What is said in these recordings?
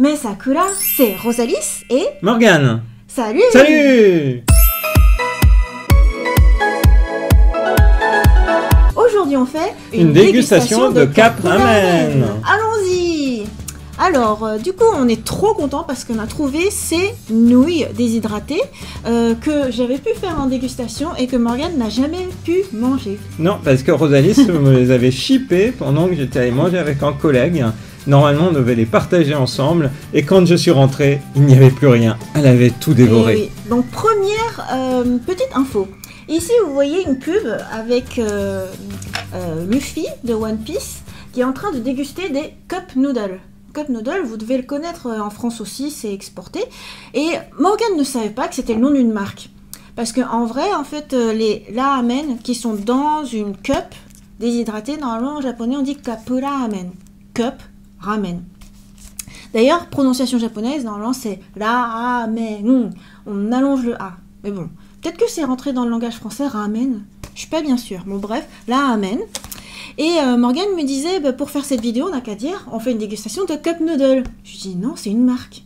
Mais Sakura, c'est Rosalis et... Morgane. Salut! Salut! Aujourd'hui on fait une dégustation de Cap Ramen. Allons-y! Alors, du coup, on est trop content parce qu'on a trouvé ces nouilles déshydratées que j'avais pu faire en dégustation et que Morgane n'a jamais pu manger. Non, parce que Rosalis me les avait shippées pendant que j'étais allé manger avec un collègue. Normalement, on devait les partager ensemble. Et quand je suis rentré, il n'y avait plus rien. Elle avait tout dévoré. Oui. Donc, première petite info. Ici, vous voyez une pub avec Luffy de One Piece qui est en train de déguster des cup noodles. Cup noodle, vous devez le connaître en France aussi, c'est exporté. Et Morgane ne savait pas que c'était le nom d'une marque. Parce qu'en vrai, en fait, les ramen qui sont dans une cup déshydratée, normalement en japonais on dit kapura ramen. Cup ramen. D'ailleurs, prononciation japonaise, normalement c'est ramen. On allonge le A. Mais bon, peut-être que c'est rentré dans le langage français, ramen. Je suis pas bien sûre. Bon bref, ramen. Et Morgane me disait, bah, pour faire cette vidéo, on n'a qu'à dire, on fait une dégustation de cup noodle. Je dis non, c'est une marque.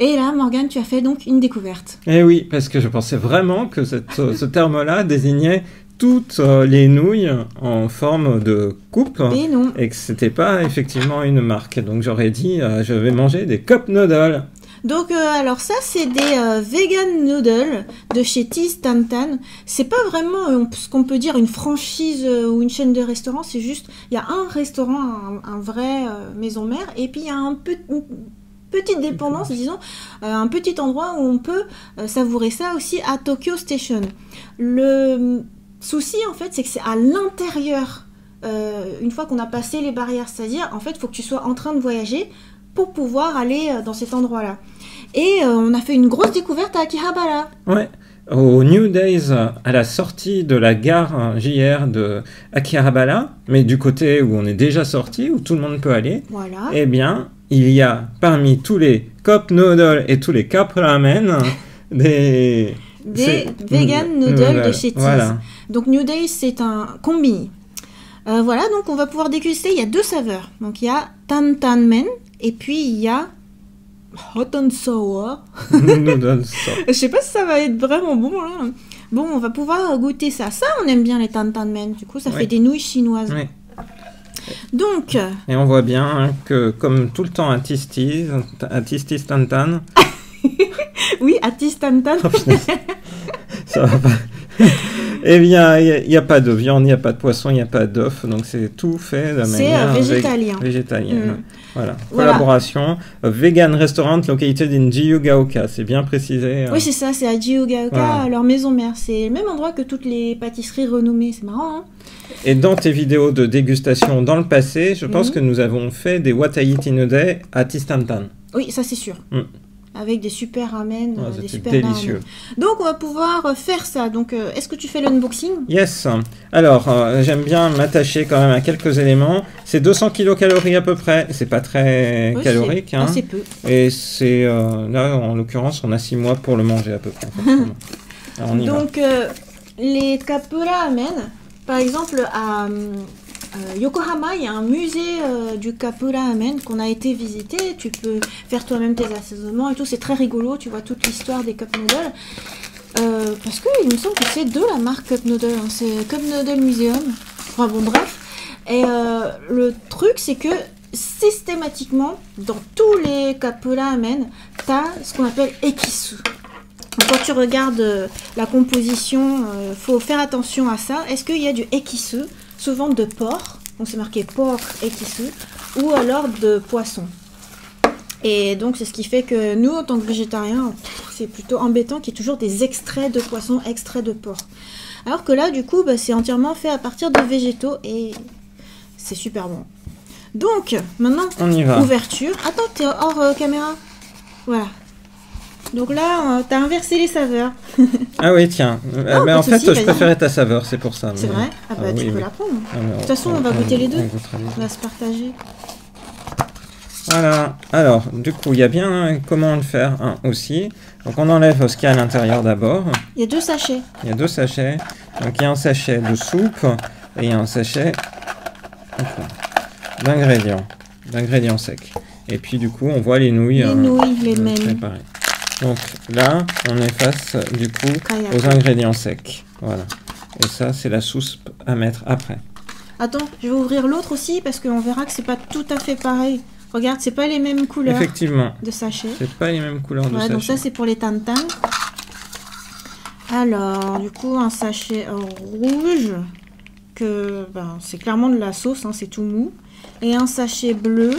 Et là, Morgane, tu as fait donc une découverte. Eh oui, parce que je pensais vraiment que ce terme-là désignait toutes les nouilles en forme de coupe. Et non. Et que c'était pas effectivement une marque. Donc j'aurais dit, je vais manger des cup noodles. Donc, alors ça, c'est des vegan noodles de chez Tease Tantan. C'est pas vraiment ce qu'on peut dire une franchise ou une chaîne de restaurants. C'est juste, il y a un restaurant, un vrai maison mère, et puis il y a une petite dépendance, disons, un petit endroit où on peut savourer ça aussi à Tokyo Station. Le souci, en fait, c'est que c'est à l'intérieur. Une fois qu'on a passé les barrières, c'est-à-dire, en fait, il faut que tu sois en train de voyager pour pouvoir aller dans cet endroit-là. Et on a fait une grosse découverte à Akihabara. Ouais, au New Days, à la sortie de la gare JR de Akihabara, mais du côté où on est déjà sorti, où tout le monde peut aller, voilà. Eh bien, il y a parmi tous les cup noodles et tous les cup ramen des vegan noodles de chez Tease. Voilà. Donc New Days, c'est un combini. Voilà, donc on va pouvoir déguster. Il y a deux saveurs. Donc il y a Tantan Men et puis il y a Hot and Sour. Je sais pas si ça va être vraiment bon là. Bon, on va pouvoir goûter ça. Ça, on aime bien les Tantan Men. Du coup, ça fait des nouilles chinoises. Oui. Donc. Et on voit bien que, comme tout le temps à Tease Tantan. Oui, à Tease Tantan. Ça va pas. Eh bien, il n'y a pas de viande, il n'y a pas de poisson, il n'y a pas d'œuf, donc c'est tout fait de manière végétalienne. Voilà. Collaboration Vegan Restaurant located in Jiyugaoka, c'est bien précisé. Oui, c'est ça, c'est à Jiyugaoka, leur maison mère. C'est le même endroit que toutes les pâtisseries renommées, c'est marrant, hein. Et dans tes vidéos de dégustation dans le passé, je pense que nous avons fait des Watayi Tinode à Tease Tantan. Oui, ça c'est sûr. Avec des super ramen, des super délicieux. Ramen. Donc on va pouvoir faire ça. Donc est-ce que tu fais l'unboxing? Yes. Alors j'aime bien m'attacher quand même à quelques éléments. C'est 200 kilocalories à peu près. C'est pas très calorique. C'est assez peu. Et c'est là en l'occurrence on a 6 mois pour le manger à peu près. Alors, on y donc les kapura ramen, par exemple à Yokohama, il y a un musée du kapura ramen qu'on a été visiter. Tu peux faire toi-même tes assaisonnements et tout. C'est très rigolo. Tu vois toute l'histoire des cup noodles. Parce qu'il me semble que c'est de la marque Cup Noodle. Hein. C'est Cup Noodle Museum. Enfin bon, bref. Et le truc, c'est que systématiquement, dans tous les kapura ramen, tu as ce qu'on appelle ekisu. Donc, quand tu regardes la composition, faut faire attention à ça. Est-ce qu'il y a du ekisu? Souvent de porc, donc c'est marqué porc ekisu, ou alors de poisson. Et donc c'est ce qui fait que nous, en tant que végétariens, c'est plutôt embêtant qu'il y ait toujours des extraits de poisson, extraits de porc. Alors que là, du coup, bah, c'est entièrement fait à partir de végétaux et c'est super bon. Donc, maintenant, on y va. Ouverture. Attends, t'es hors caméra. Voilà. Donc là, t'as inversé les saveurs. Ah oui, tiens. Mais en fait, je préférais ta saveur, c'est pour ça. C'est vrai? Ah bah, tu peux la prendre. De toute façon, on va goûter les deux. On va se partager. Voilà. Alors, du coup, il y a bien comment le faire aussi. Donc, on enlève ce qu'il y a à l'intérieur d'abord. Il y a deux sachets. Il y a deux sachets. Donc, il y a un sachet de soupe et il y a un sachet d'ingrédients secs. Et puis du coup, on voit les nouilles. Les nouilles, les mêmes. Préparées. Donc là, on est face du coup aux ingrédients secs. Voilà. Et ça, c'est la sauce à mettre après. Attends, je vais ouvrir l'autre aussi parce qu'on verra que c'est pas tout à fait pareil. Regarde, c'est pas les mêmes couleurs. Effectivement. De sachet. C'est pas les mêmes couleurs de sachet. Donc ça, c'est pour les tantans. Alors, du coup, un sachet rouge, que c'est clairement de la sauce, hein, c'est tout mou. Et un sachet bleu,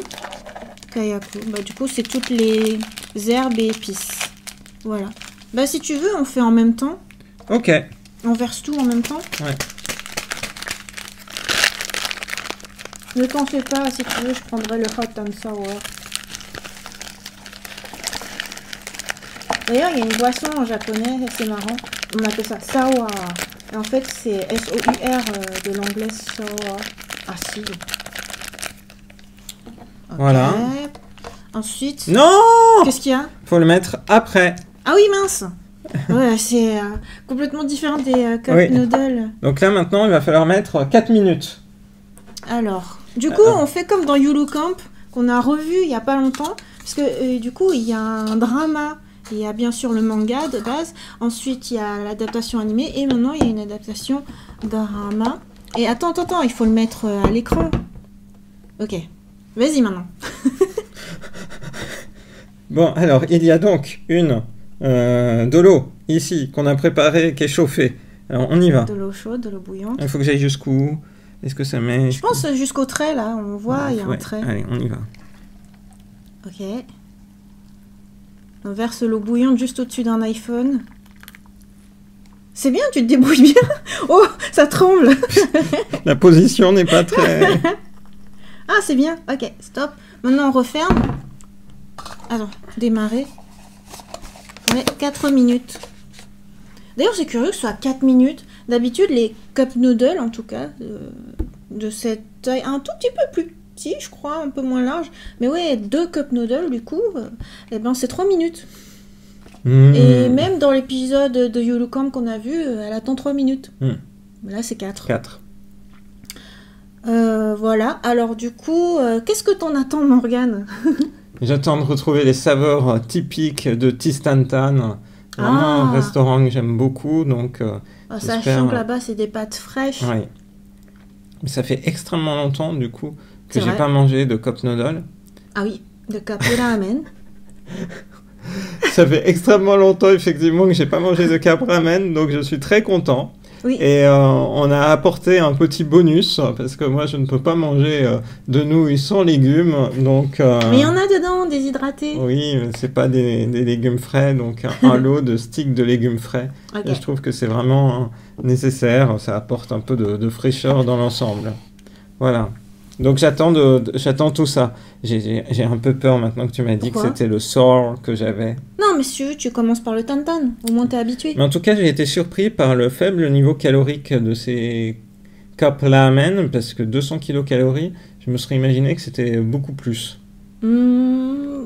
Kayaku. Du coup, c'est toutes les herbes et épices. Voilà. Si tu veux, on fait en même temps. Ok. On verse tout en même temps. Ouais. Ne t'en fais pas, si tu veux, je prendrai le hot and sour. D'ailleurs, il y a une boisson en japonais, c'est marrant. On appelle ça sour. Et en fait, c'est S-O-U-R de l'anglais sour. Acide. Okay. Voilà. Ensuite... Non! Qu'est-ce qu'il y a? Faut le mettre après. Ah oui, mince! Ouais, c'est complètement différent des cup noodles. Donc là, maintenant, il va falloir mettre 4 minutes. Alors, du coup, on fait comme dans Yulu Camp, qu'on a revu il n'y a pas longtemps. Parce que du coup, il y a un drama. Il y a bien sûr le manga de base. Ensuite, il y a l'adaptation animée. Et maintenant, il y a une adaptation drama. Et attends, il faut le mettre à l'écran. Ok. Vas-y maintenant. Bon, alors, il y a donc de l'eau, ici, qu'on a préparée, qui est chauffée. Alors, on y va. De l'eau chaude, de l'eau bouillante. Il faut que j'aille jusqu'où? Est-ce que ça met... Je pense jusqu'au trait, là. On voit, il y a un trait. Allez, on y va. Ok. On verse l'eau bouillante juste au-dessus d'un iPhone. C'est bien, tu te débrouilles bien. Oh, ça tremble. La position n'est pas très... Ah, c'est bien. Ok, stop. Maintenant, on referme. Attends, démarrer. Ouais, 4 minutes. D'ailleurs, c'est curieux que ce soit 4 minutes. D'habitude, les cup noodles, en tout cas, de cette taille, un tout petit peu plus petit, je crois, un peu moins large. Mais ouais, 2 cup noodles, du coup, c'est 3 minutes. Et même dans l'épisode de Yulu Camp qu'on a vu, elle attend 3 minutes. Là, c'est 4. 4. Voilà. Alors, du coup, qu'est-ce que t'en attends, Morgane? J'attends de retrouver les saveurs typiques de Tistantan. Vraiment un restaurant que j'aime beaucoup, donc sachant que là-bas, c'est des pâtes fraîches. Oui. Mais ça fait extrêmement longtemps, du coup, que j'ai pas mangé de cup noodle. Ah oui, de cup ramen. Ça fait extrêmement longtemps, effectivement, que j'ai pas mangé de cup ramen, donc je suis très content. Oui. Et on a apporté un petit bonus, parce que moi, je ne peux pas manger de nouilles sans légumes, donc... Mais il y en a dedans, déshydratés. Oui, mais c'est pas des légumes frais, donc un lot de sticks de légumes frais. Okay. Et je trouve que c'est vraiment nécessaire, ça apporte un peu de fraîcheur dans l'ensemble. Voilà. Donc j'attends tout ça. J'ai un peu peur maintenant que tu m'as dit que c'était le sour que j'avais. Non, monsieur, tu commences par le tantan. Au moins, t'es habitué. Mais en tout cas, j'ai été surpris par le faible niveau calorique de ces cup ramen, parce que 200 kilocalories, je me serais imaginé que c'était beaucoup plus.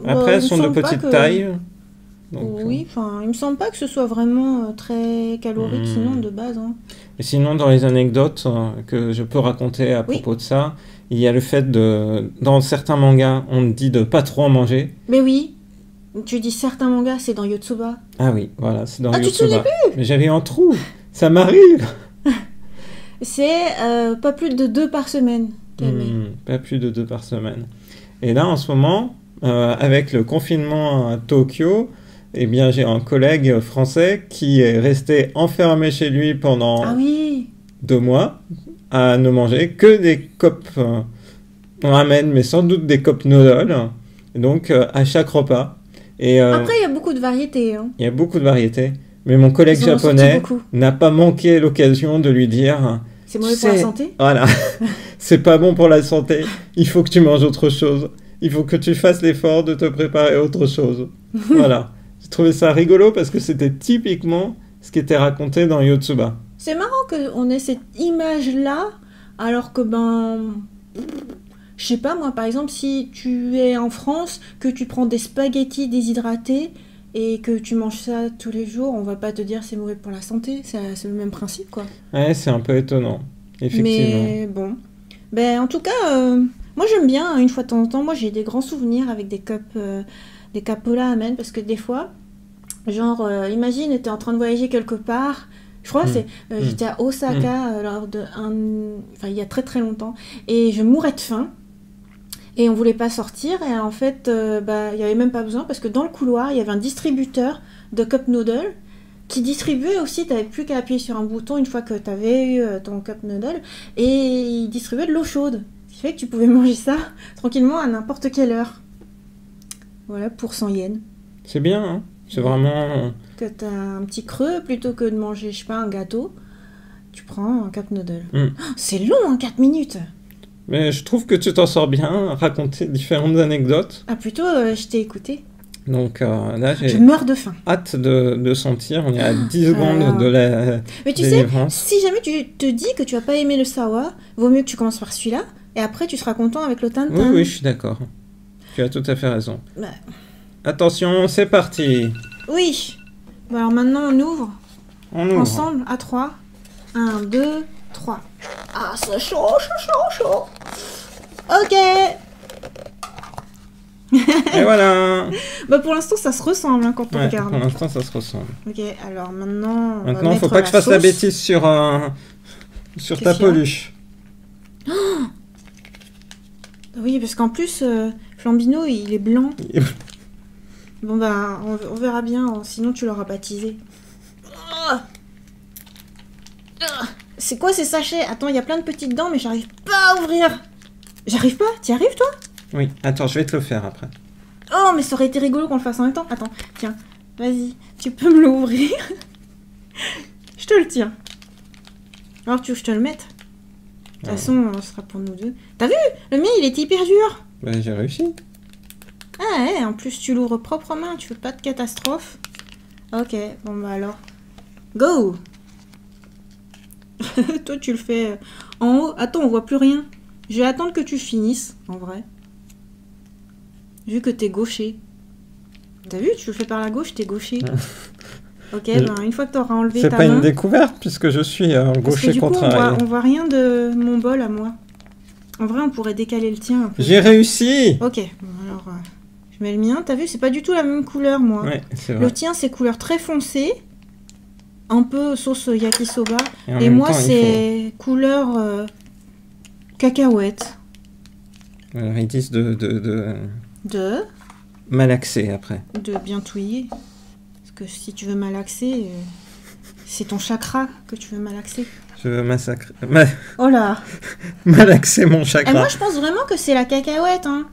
Après, elles sont de petite taille. Donc, oui, il me semble pas que ce soit vraiment très calorique, sinon de base. Hein. Et sinon, dans les anecdotes que je peux raconter à propos de ça, il y a le fait dans certains mangas, on dit de pas trop en manger. Mais oui, tu dis certains mangas, c'est dans Yotsuba. Ah oui, voilà, c'est dans Yotsuba. Tu te souviens plus? Mais j'avais un trou, ça m'arrive. C'est pas plus de 2 par semaine. Pas plus de 2 par semaine. Et là, en ce moment, avec le confinement à Tokyo, eh bien, j'ai un collègue français qui est resté enfermé chez lui pendant 2 mois à ne manger que des cup ramen, mais sans doute des cup noodles, donc à chaque repas. Et, après, il y a beaucoup de variétés. Hein. Il y a beaucoup de variétés, mais mon collègue japonais n'a pas manqué l'occasion de lui dire... C'est mauvais pour la santé? Voilà, c'est pas bon pour la santé, il faut que tu manges autre chose. Il faut que tu fasses l'effort de te préparer autre chose. Voilà. J'ai trouvé ça rigolo parce que c'était typiquement ce qui était raconté dans Yotsuba. C'est marrant qu'on ait cette image-là, alors que je sais pas moi, par exemple, si tu es en France, que tu prends des spaghettis déshydratés et que tu manges ça tous les jours, on va pas te dire c'est mauvais pour la santé, c'est le même principe quoi. Ouais, c'est un peu étonnant, effectivement. Mais bon, en tout cas, Moi, j'aime bien, une fois de temps en temps. Moi, j'ai des grands souvenirs avec des capura ramen, parce que des fois, genre, imagine, t'es en train de voyager quelque part. Je crois que j'étais à Osaka il y a très très longtemps, et je mourais de faim. Et on voulait pas sortir, et en fait, il y avait même pas besoin, parce que dans le couloir, il y avait un distributeur de cup noodle qui distribuait aussi, t'avais plus qu'à appuyer sur un bouton une fois que t'avais eu ton cup noodle, et il distribuait de l'eau chaude. Ce qui fait que tu pouvais manger ça tranquillement à n'importe quelle heure. Voilà, pour 100 yens. C'est bien, hein. C'est vraiment... Que t'as un petit creux, plutôt que de manger, je sais pas, un gâteau, tu prends un cup noodle. Oh, c'est long, 4 minutes. Mais je trouve que tu t'en sors bien, raconter différentes anecdotes. Ah, plutôt, je t'ai écouté. Donc là, je meurs de faim. Hâte de sentir. On est à 10 secondes de la Mais tu sais, si jamais tu te dis que tu vas pas aimer le sour, vaut mieux que tu commences par celui-là, et après tu seras content avec le tantan. Oui, je suis d'accord. Tu as tout à fait raison. Attention, c'est parti. Oui. Bon, alors maintenant, on ouvre. Ensemble, à 3. 1, 2, 3. Ah, c'est chaud. Ok. Et voilà. Pour l'instant, ça se ressemble quand on regarde. Pour l'instant, ça se ressemble. Ok, alors maintenant... Maintenant, faut pas que je fasse la bêtise sur ta peluche. Oui, parce qu'en plus, Flambino, il est blanc. Bon, on verra bien, sinon tu l'auras baptisé. C'est quoi ces sachets? Attends, il y a plein de petites dents, mais j'arrive pas à ouvrir. J'arrive pas? T'y arrives, toi? Oui, attends, je vais te le faire après. Oh, mais ça aurait été rigolo qu'on le fasse en même temps. Attends, tiens, vas-y, tu peux me l'ouvrir. Je te le tiens. Alors, tu veux que je te le mette? De toute façon, ce sera pour nous deux. T'as vu? Le mien, il était hyper dur. J'ai réussi. Ah ouais, en plus, tu l'ouvres propre main, tu fais pas de catastrophe. Ok, bon alors. Go. Toi, tu le fais en haut. Attends, on voit plus rien. Je vais attendre que tu finisses, en vrai. Vu que t'es gaucher. T'as vu, tu le fais par la gauche, t'es gaucher. Ok, une fois que t'auras enlevé ta main... C'est pas une découverte, puisque je suis gaucher contrarié. On voit rien de mon bol à moi. En vrai, on pourrait décaler le tien un peu. J'ai réussi. Ok, bon alors... je mets le mien. T'as vu, c'est pas du tout la même couleur, moi. Ouais, c'est vrai. Le tien, c'est couleur très foncée. Un peu sauce yakisoba. Et moi, c'est couleur cacahuète. Alors, ils disent de malaxer après. De bien touiller. Parce que si tu veux malaxer, c'est ton chakra que tu veux malaxer. Je veux massacrer. Oh là. Malaxer mon chakra. Et moi, je pense vraiment que c'est la cacahuète, hein.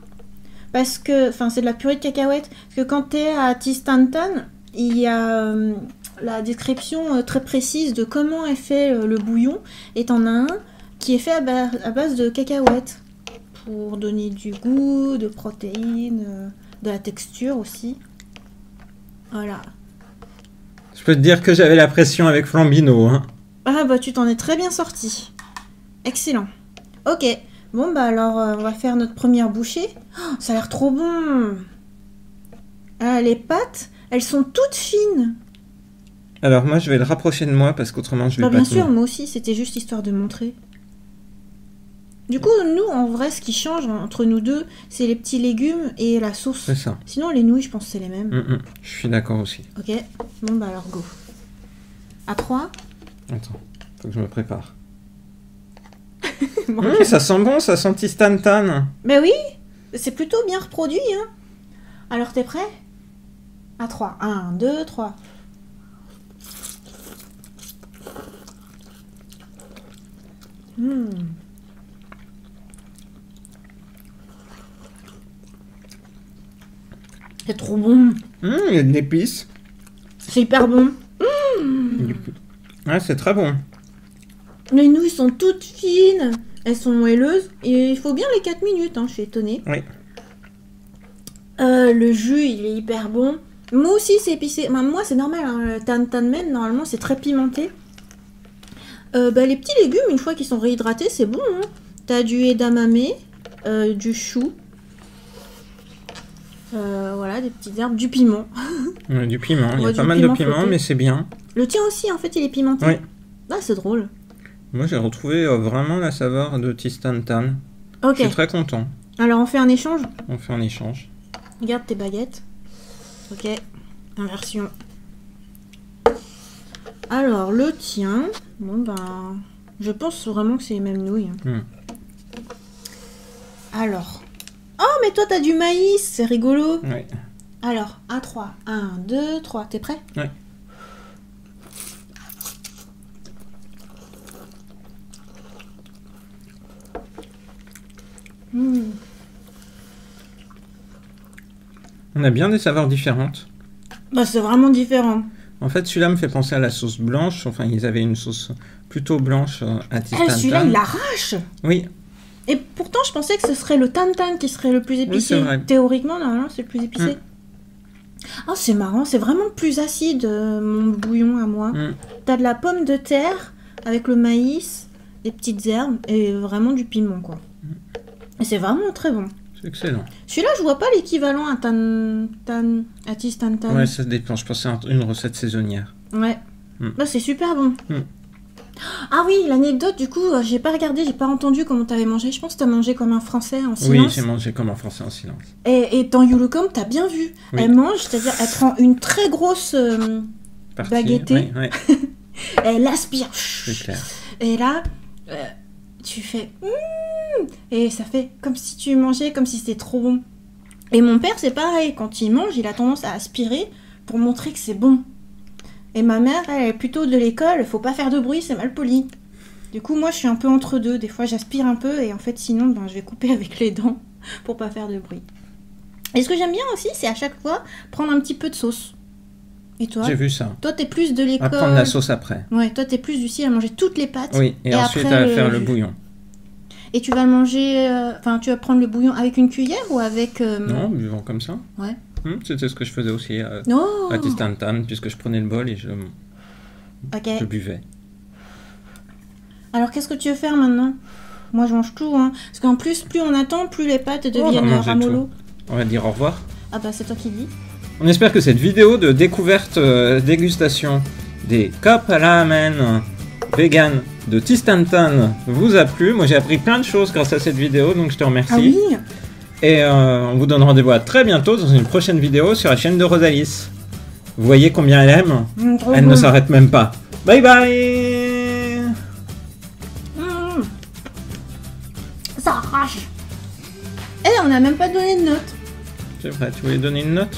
Parce que, c'est de la purée de cacahuètes. Parce que quand t'es à Tistantan, il y a la description très précise de comment est fait le bouillon. Et t'en as un qui est fait à base de cacahuètes. Pour donner du goût, de protéines, de la texture aussi. Voilà. Je peux te dire que j'avais la pression avec Flambino, hein. Ah tu t'en es très bien sorti. Excellent. Ok. Bon alors on va faire notre première bouchée. Oh, ça a l'air trop bon. Ah, les pâtes, elles sont toutes fines. Alors moi je vais le rapprocher de moi parce qu'autrement je vais pas bien sûr, moi aussi, c'était juste histoire de montrer. Du coup, nous, en vrai, ce qui change entre nous deux, c'est les petits légumes et la sauce. C'est ça. Sinon, les nouilles, je pense que c'est les mêmes. Je suis d'accord aussi. Ok. Bon, alors, go. À 3. Attends, faut que je me prépare. Ça sent bon, ça sent Tistantan. Ben oui, c'est plutôt bien reproduit, hein. Alors, t'es prêt? À 3. 1, 2, 3. C'est trop bon. Il y a de l'épice. C'est hyper bon. Ouais, c'est très bon. Les nouilles sont toutes fines. Elles sont moelleuses. Et il faut bien les 4 minutes, hein, je suis étonnée. Oui. Le jus, il est hyper bon. Moi aussi, c'est épicé. Moi, c'est normal. Hein. Le tantanmen, normalement, c'est très pimenté. Les petits légumes, une fois qu'ils sont réhydratés, c'est bon. Hein. T'as du edamame, du chou. Voilà, des petites herbes, du piment. Du piment, il y a pas mal de piment, mais c'est bien. Le tien aussi, en fait, il est pimenté. Oui. Ah, c'est drôle. Moi, j'ai retrouvé vraiment la saveur de Tistantan. Ok. Je suis très content. Alors, on fait un échange? On fait un échange. Regarde tes baguettes. Ok. Inversion. Alors, le tien... Bon, ben... Je pense vraiment que c'est les mêmes nouilles. Alors... Oh, mais toi, t'as du maïs. C'est rigolo. Oui. Alors, à 3. 1, 2, 3. T'es prêt? Oui. On a bien des saveurs différentes. Bah, c'est vraiment différent. En fait, celui-là me fait penser à la sauce blanche. Enfin, ils avaient une sauce plutôt blanche à Tistantan. Celui-là, il arrache. Oui. Et pourtant, je pensais que ce serait le tantan qui serait le plus épicé. Oui, c'est vrai. Théoriquement, normalement, c'est le plus épicé. Oh, c'est marrant. C'est vraiment plus acide, mon bouillon à moi. T'as de la pomme de terre avec le maïs, des petites herbes et vraiment du piment, quoi. Et c'est vraiment très bon. C'est excellent. Celui-là, je vois pas l'équivalent à à Tistantan. Ouais, ça dépend. Je pense que c'est une recette saisonnière. Ouais. Là, c'est super bon. Ah oui, l'anecdote, du coup, j'ai pas regardé, j'ai pas entendu comment t'avais mangé. Je pense que t'as mangé comme un Français en silence. Oui, j'ai mangé comme un Français en silence. Et dans Yulukom, t'as bien vu. Oui. Elle mange, c'est-à-dire elle prend une très grosse baguettée. Oui, oui. Elle aspire. C'est clair. Et là, tu fais... et ça fait comme si tu mangeais, comme si c'était trop bon. Et mon père, c'est pareil. Quand il mange, il a tendance à aspirer pour montrer que c'est bon. Et ma mère, elle est plutôt de l'école, faut pas faire de bruit, c'est mal poli. Du coup, moi, je suis un peu entre deux. Des fois, j'aspire un peu et en fait, sinon, ben, je vais couper avec les dents pour pas faire de bruit. Et ce que j'aime bien aussi, c'est à chaque fois prendre un petit peu de sauce. Et toi? J'ai vu ça. Toi, t'es plus de l'école. À prendre la sauce après. Ouais, toi, t'es plus du style à manger toutes les pâtes. Oui, et ensuite à faire le bouillon. Et tu vas le manger, enfin, tu vas prendre le bouillon avec une cuillère ou avec... Non, buvant comme ça. Ouais. C'était ce que je faisais aussi à Tistantan, puisque je prenais le bol et je buvais. Alors, qu'est-ce que tu veux faire maintenant? Moi, je mange tout, hein. Parce qu'en plus, plus on attend, plus les pâtes deviennent ramollo. On va dire au revoir. Ah bah, c'est toi qui dis. On espère que cette vidéo de découverte, dégustation des cup ramen vegan de Tistantan vous a plu. Moi, j'ai appris plein de choses grâce à cette vidéo, donc je te remercie. Ah oui. Et on vous donne rendez-vous à très bientôt dans une prochaine vidéo sur la chaîne de Rosalis. Vous voyez combien elle aime? Elle ne s'arrête même pas. Bye bye. Ça arrache. Et on n'a même pas donné de note. C'est vrai, tu voulais donner une note?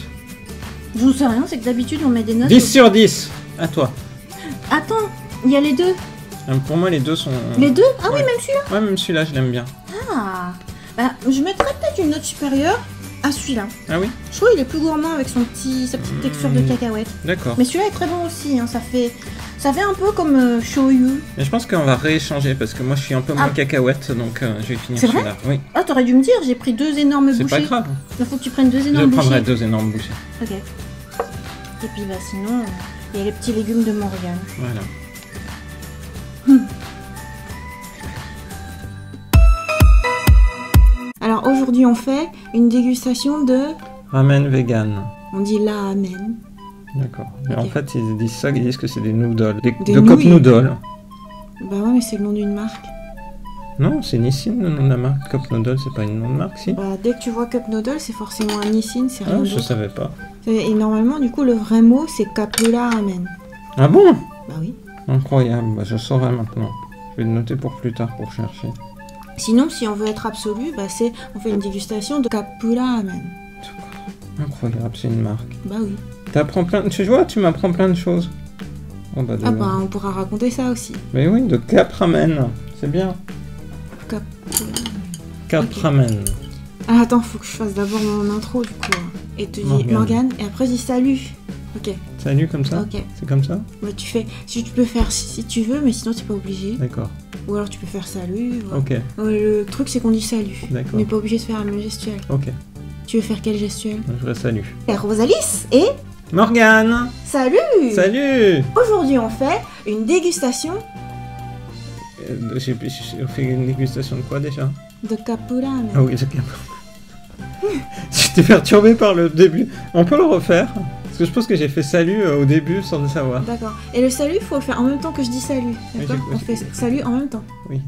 Je ne sais rien, c'est que d'habitude on met des notes. 10 sur 10. À toi. Attends, il y a les deux. Pour moi, les deux sont... Les deux? Ah ouais. Oui, même celui-là? Ouais, même celui-là, je l'aime bien. Ah. Bah, je mettrais peut-être une note supérieure à celui-là. Ah oui? Je trouve qu'il est plus gourmand avec sa petite texture de cacahuète. D'accord. Mais celui-là est très bon aussi, hein. Ça fait un peu comme shoyu. Mais je pense qu'on va rééchanger parce que moi je suis un peu moins cacahuète, donc je vais finir celui-là. Oui. Ah, t'aurais dû me dire, j'ai pris 2 énormes bouchées. C'est pas grave. Il faut que tu prennes 2 énormes bouchées. Je prendrai 2 énormes bouchées. Ok. Et puis bah sinon, il y a les petits légumes de Morgane. Voilà. Alors aujourd'hui on fait une dégustation de... Ramen vegan. On dit la ramen. D'accord. Mais en fait ils disent ça, ils disent que c'est des noodles. De cup noodles. Bah ouais, mais c'est le nom d'une marque. Non, c'est Nissin le nom de la marque. Cup noodle, c'est pas une nom de marque, si? Bah dès que tu vois cup noodle, c'est forcément un Nissin, c'est rien d'autre. Je savais pas. Et normalement, du coup, le vrai mot, c'est Kapula Ramen. Ah bon? Bah oui. Incroyable, bah, je saurai maintenant. Je vais le noter pour plus tard, pour chercher. Sinon, si on veut être absolu, bah on fait une dégustation de Kapula Ramen. Incroyable, c'est une marque. Bah oui. T'apprends plein... Tu vois, tu m'apprends plein de choses. Oh, bah, ah bah, on pourra raconter ça aussi. Mais oui, de Cap Ramen. C'est bien. Cap Ramen. Ah, attends, faut que je fasse d'abord mon intro, du coup. Et te dis Morgane, et après je dis salut. Ok. Salut comme ça? Ok. C'est comme ça? Bah tu fais... Si tu peux faire si tu veux, mais sinon t'es pas obligé. D'accord. Ou alors tu peux faire salut. Voilà. Ok. Le truc c'est qu'on dit salut. D'accord. On n'est pas obligé de faire un même gestuel. Ok. Tu veux faire quel gestuel? Je ferai salut. Et Rosalis et... Morgane. Salut. Salut. Aujourd'hui on fait une dégustation... On fait une dégustation de quoi déjà? De Kapula. Ah oui, de Kapula. J'étais perturbé par le début. On peut le refaire? Parce que je pense que j'ai fait salut au début sans le savoir. D'accord. Et le salut, il faut le faire en même temps que je dis salut. D'accord? On fait salut en même temps. Oui.